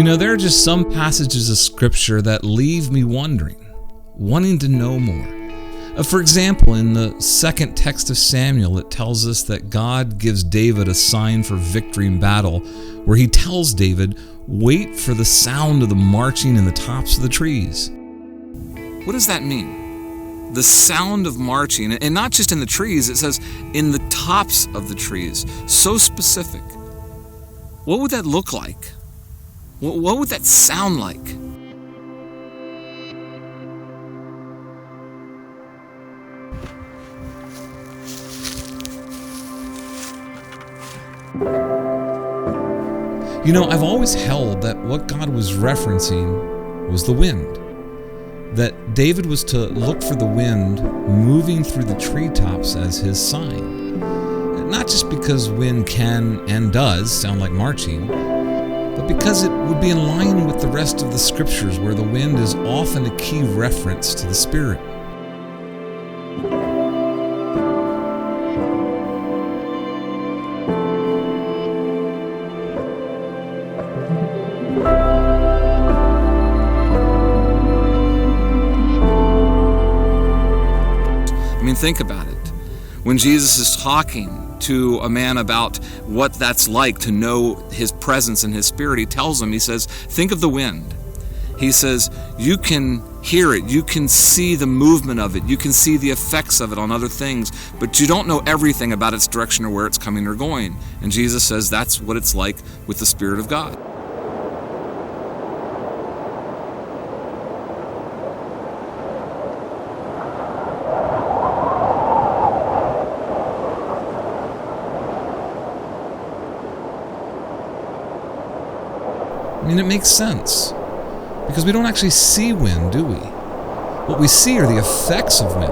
There are just some passages of Scripture that leave me wondering, wanting to know more. For example, in the second text of Samuel, it tells us that God gives David a sign for victory in battle, where he tells David, "Wait for the sound of the marching in the tops of the trees." What does that mean? The sound of marching, and not just in the trees, it says in the tops of the trees. So specific. What would that look like? What would that sound like? I've always held that what God was referencing was the wind. That David was to look for the wind moving through the treetops as his sign. Not just because wind can and does sound like marching, but because it would be in line with the rest of the Scriptures, where the wind is often a key reference to the Spirit. Think about it. When Jesus is talking to a man about what that's like to know his presence and his Spirit, he tells him, he says, think of the wind. He says, you can hear it, you can see the movement of it, you can see the effects of it on other things, but you don't know everything about its direction or where it's coming or going. And Jesus says that's what it's like with the Spirit of God. It makes sense, because we don't actually see wind, do we? What we see are the effects of wind.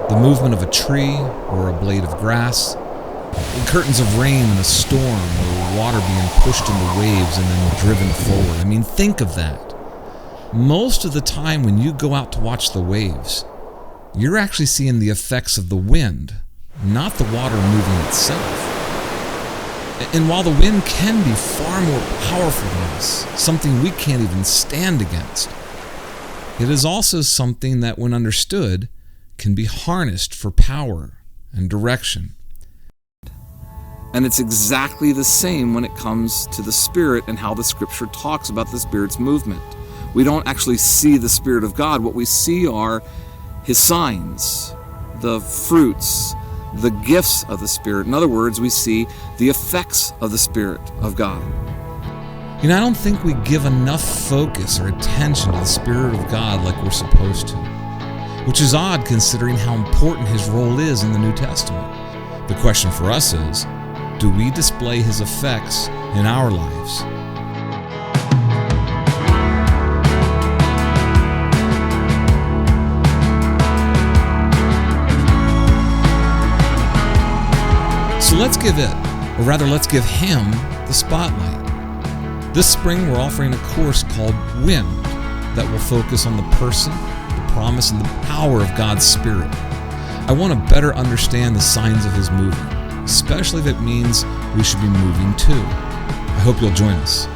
The movement of a tree or a blade of grass, the curtains of rain in a storm, or water being pushed into waves and then driven forward. Think of that. Most of the time when you go out to watch the waves, you're actually seeing the effects of the wind, not the water moving itself. And while the wind can be far more powerful than us, something we can't even stand against, it is also something that, when understood, can be harnessed for power and direction. And it's exactly the same when it comes to the Spirit and how the Scripture talks about the Spirit's movement. We don't actually see the Spirit of God. What we see are His signs, the fruits, the gifts of the Spirit. In other words, we see the effects of the Spirit of God. I don't think we give enough focus or attention to the Spirit of God like we're supposed to, which is odd considering how important His role is in the New Testament. The question for us is, do we display His effects in our lives? So let's give it, or rather let's give Him the spotlight. This spring we're offering a course called Wind that will focus on the person, the promise, and the power of God's Spirit. I want to better understand the signs of His movement, especially if it means we should be moving too. I hope you'll join us.